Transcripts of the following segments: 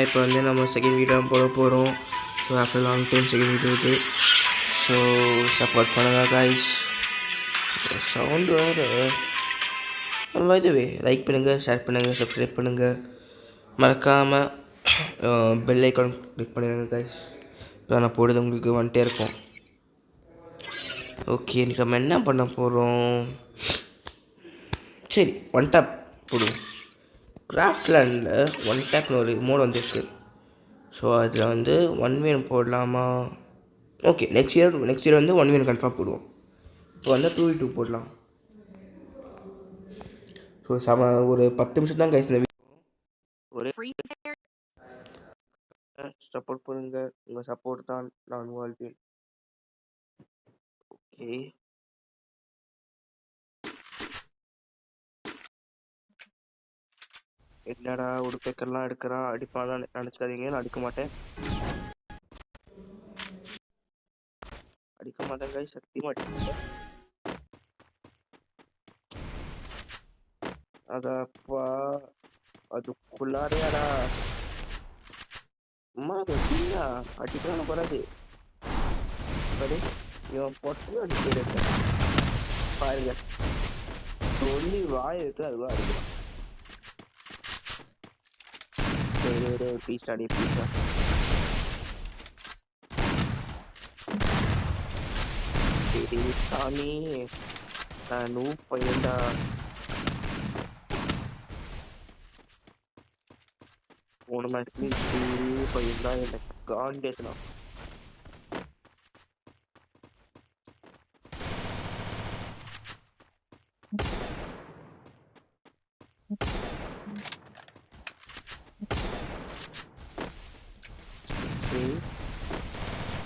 இப்போ வந்து நம்ம செகண்ட் வீடியோ போட போகிறோம். So after long time second video இது. ஸோ சப்போர்ட் பண்ணுங்கள் காய்ஸ். சவுண்டு வேறு. இதுவே லைக் பண்ணுங்கள், ஷேர் பண்ணுங்கள், சப்ஸ்கிரைப் பண்ணுங்கள், மறக்காமல் பெல் ஐக்கான் கிளிக் பண்ணிடுங்க காய்ஸ். இப்போ நான் போடுறது உங்களுக்கு வந்துட்டே இருக்கும். ஓகே, இன்றைக்கி நம்ம என்ன பண்ண போகிறோம்? சரி, ஒன் டேப் போடுவோம். கிராஃப்ட்லேண்டில் ஒன் டேப்னு ஒரு மோட் வந்துருக்கு. ஸோ அதில் வந்து 1v1 போடலாமா? ஓகே, நெக்ஸ்ட் இயர் வந்து 1v1 கன்ஃபார்ம் போடுவோம். இப்போ வந்து 2v2 போடலாம். ஸோ ஒரு 10 நிமிஷம் தான் கைஸ் இந்த வீடியோ. ஒரே சப்போர்ட் பண்ணுங்க, உங்கள் சப்போர்ட் தான் நான் வாழ்வேன். ஓகே, என்னடா உடுப்பேக்கெல்லாம் எடுக்கிறா, அடிப்பாதான் நினச்சிக்காதீங்க. நான் அடிக்க மாட்டேன் கைஸ், சத்தியமாக அடிக்க மாட்டேன். அதப்பா அதுக்குள்ளாரையாடா அம்மா வச்சுங்களா அடிக்கிறான போறாது. சரி, இவன் பொட்டு அடிச்சு பாருங்க, சொல்லி வாய் எடுத்து அதுவா அடிக்கிறான். சரி ப்ளீஸ் அடி, ப்ளீஸ். சரி சாமி, நான் பையன்டா. போன மாதிரி பையன் தான் எனக்கு காண்டேத்தான்.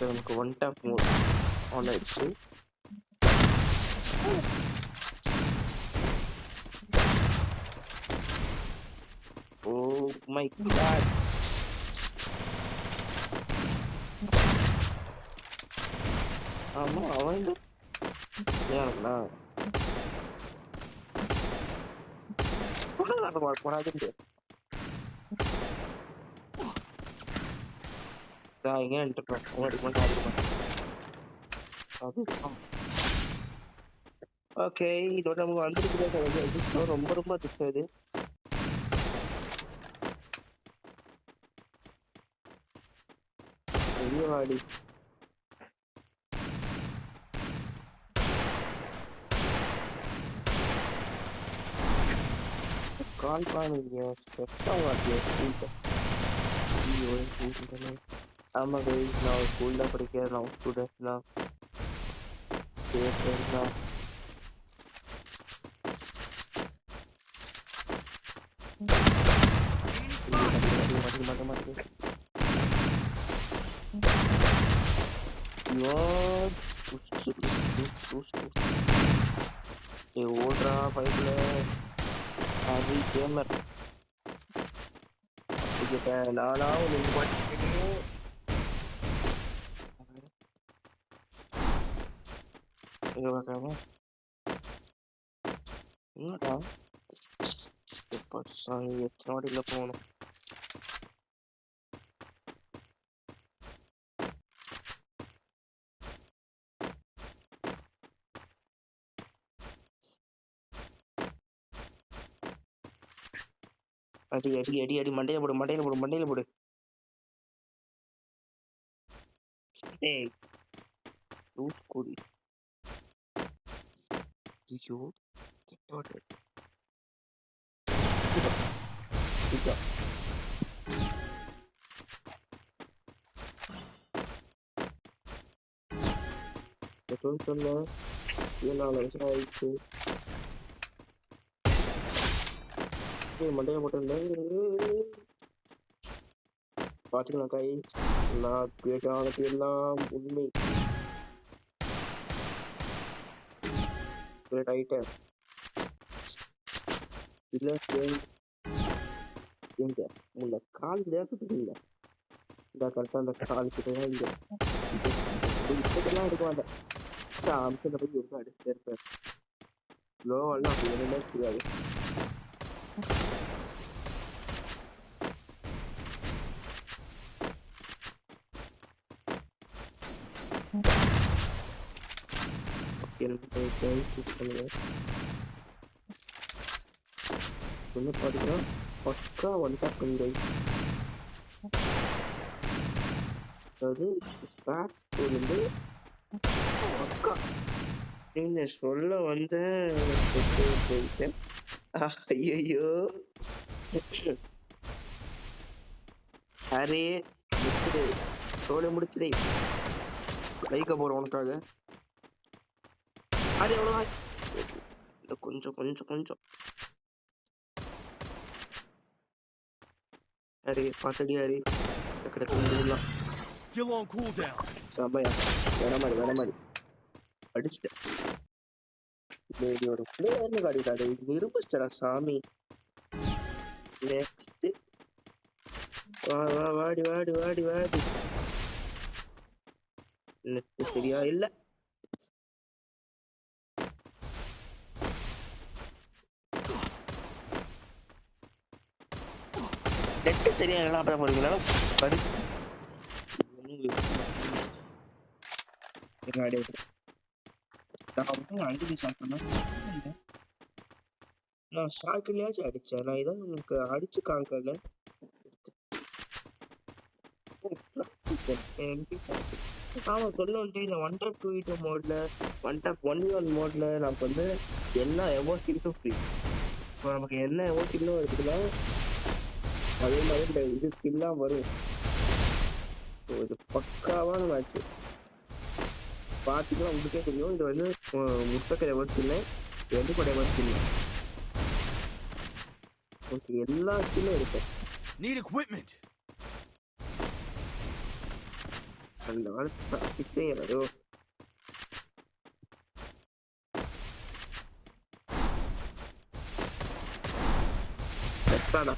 நமக்கு ஒன் டேப் மோட் ஆன் ஆயிடுச்சு. ஓ மை காட், ஆமா அவன் ஏன்னா போனாது ஓகே, இதோட நமக்கு வந்துருக்கு. ரொம்ப ரொம்ப திட்டது. பெரியவாடி கால் பண்ணுங்க. ஆமா கைஸ், நான் ஸ்கூல்ல படிக்கிறேன். நான் ஸ்டூடெண்ட் தான். ஓடுறா பைப்ல ஹாரி கேமர். நானா ஒன்று பார்க்காம என்னடா எத்தனை வாட்டில போகணும். அடி அடி அடி அடி, மண்டையில போடு, மண்டையில போடு, மண்டையில போடு. ஏய் லூட் கூடி. ஐயோ கெட்டோடு. சொல்ல 4 வருஷம் ஆயிடுச்சு. மண்டையை போட்டு பாத்துக்கலாம் கைஸ். நான் கேட்டானது எல்லாம் உண்மை. கிரேட் ஐட்டம் இல்ல எங்க உள்ள கால் தேர்த்துட்டு இல்லை. இந்த கரெக்டா அந்த கால் கிட்டதான் இல்லை. இப்பெல்லாம் எடுக்க மாட்டேன். அம்சத்தை பத்தி ரொம்ப அடிச்சுட்டே இருப்பேன். லோவெல்லாம் அப்படி எதுவுமே தெரியாது. எனக்கு வந்து பார்த்தீங்கன்னா பக்கா ஒன் டாப் பண்ணி அதாவது ஸ்பாட்ஸ்லேருந்து பக்கா நீங்க சொல்ல வந்து போயிட்டேன். ஐயோ அரே முடிச்சுடு சோலை முடிச்சுடே லைக்க போறோம் உனக்காக. அது எவ்வளோ கொஞ்சம் கொஞ்சம் கொஞ்சம் அரே பாத்தடி அரே கிடைக்கலாம் சபையா வேற மாதிரி அடிச்சுட்டேன். ஒரு பிளேயர்னு காட்டிட்டாரு நிரூபிச்சிட்டா சாமி. நெக்ஸ்ட் வாடி வாடி வாடி வாடி நெக்ஸ்ட் சரியா இல்ல நெட் சரியா இல்ல அப்புறம் போறீங்களா படி நான் ஷார்ட்லயாச்சும் அடிச்சேன். நான் இதான் உங்களுக்கு அடிச்சு காமிக்கல. ஆமா சொல்ல வந்துட்டு இந்த 1.2 மோட்ல 1.1 மோட்ல நமக்கு வந்து எல்லா எமோஷன்ஸும் ஃப்ரீ. இப்போ நமக்கு என்ன எமோஷனும் இருக்குதுன்னா அதே மாதிரி இந்த இது ஸ்கில்லாம் வரும். இது பக்காவான மேட்ச் பார்த்தீங்கன்னா உங்களுக்கே தெரியும். இது வந்து முட்டக்கடை எமோஷன், எதுக்கடை எமோஷன் எல்லா ஸ்கில்லும் இருக்கு. அந்த வாழ்க்கை யாரோ செத்தாடா.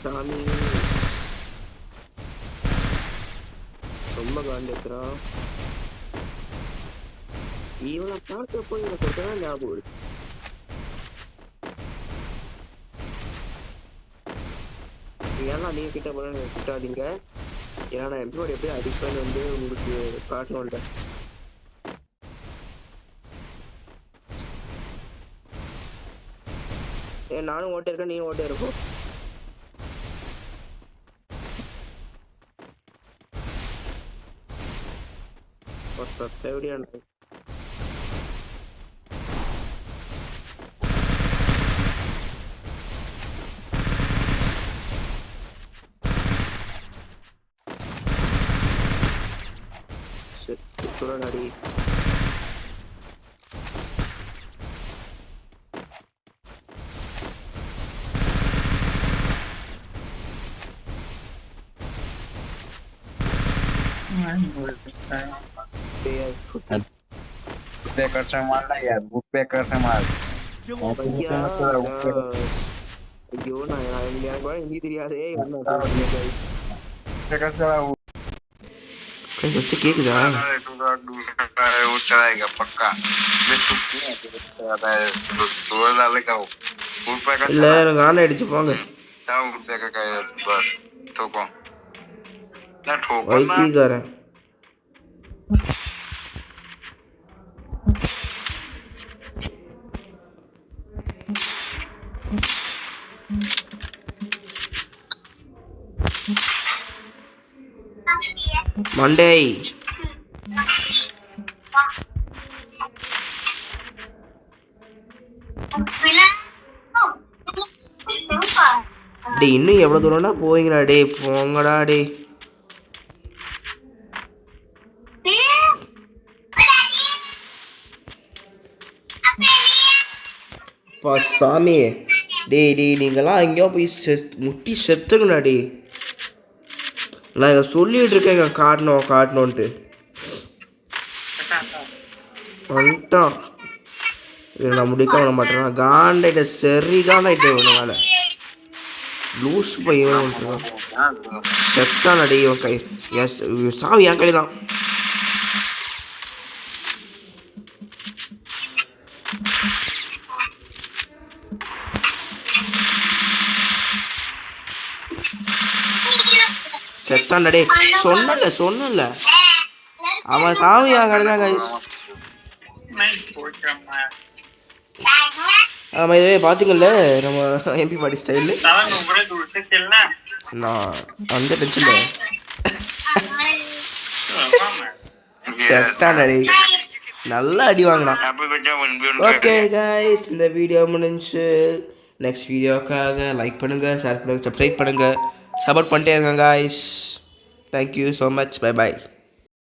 சாமி ரொம்ப காண்டிக்கிறான். இவனை பார்க்கப்போ எனக்கு தான் ஞாபகம் இருக்கு. ஏன்னா நீங்க கிட்ட போல கிட்டாதீங்க. ஏன்னா நான் எம்பியோட எப்படி அடிப்பேன்னு வந்து உங்களுக்கு காட்டணும்ல. நானும் ஓட்டே இருக்கேன், நீயும் ஓட்டே இருக்கும். எப்படியான அடி ஐயோ நான் ஹிந்தி தெரியாதே. கேக்குதா? இல்ல எனக்கு ஆன் அடிச்சு போங்க. வைத்தியக்காரன் மண்டே டே இன்னும் எவ்வளவு தூரம்டா போவீங்கடா? டே போங்கடா டே. சாமி டே டே நீங்களாம் எங்கேயோ போய் முட்டி செத்துங்கடா டே. நான் இதை சொல்லிட்டு இருக்கேன் இங்கே காட்டணும்ன்ட்டு வந்துட்டான். நான் முடிக்க விட மாட்டேன். காண்டாயிட்ட சரி காண்டாயிட்ட இவனு மேலே லூஸ் பையன் செத்தான் அடி. இவன் கை சாவி என் கை தான். செத்தான்டா டே. சொன்னல அவன் சாமி ஆகாதான் கைஸ். ஆமாம், இதுவே பார்த்தீங்கல்ல நம்ம எம்பி பாடி ஸ்டைலு. நான் அந்த டென்ஷன்ல செத்தானடி, நல்லா அடி வாங்கினான். ஓகே கைஸ், இந்த வீடியோ முடிஞ்சு. நெக்ஸ்ட் வீடியோக்காக லைக் பண்ணுங்கள், ஷேர் பண்ணுங்கள், சப்ஸ்கிரைப் பண்ணுங்கள், சப்போர்ட் பண்ணிட்டே இருங்க guys. Thank you so much. Bye bye.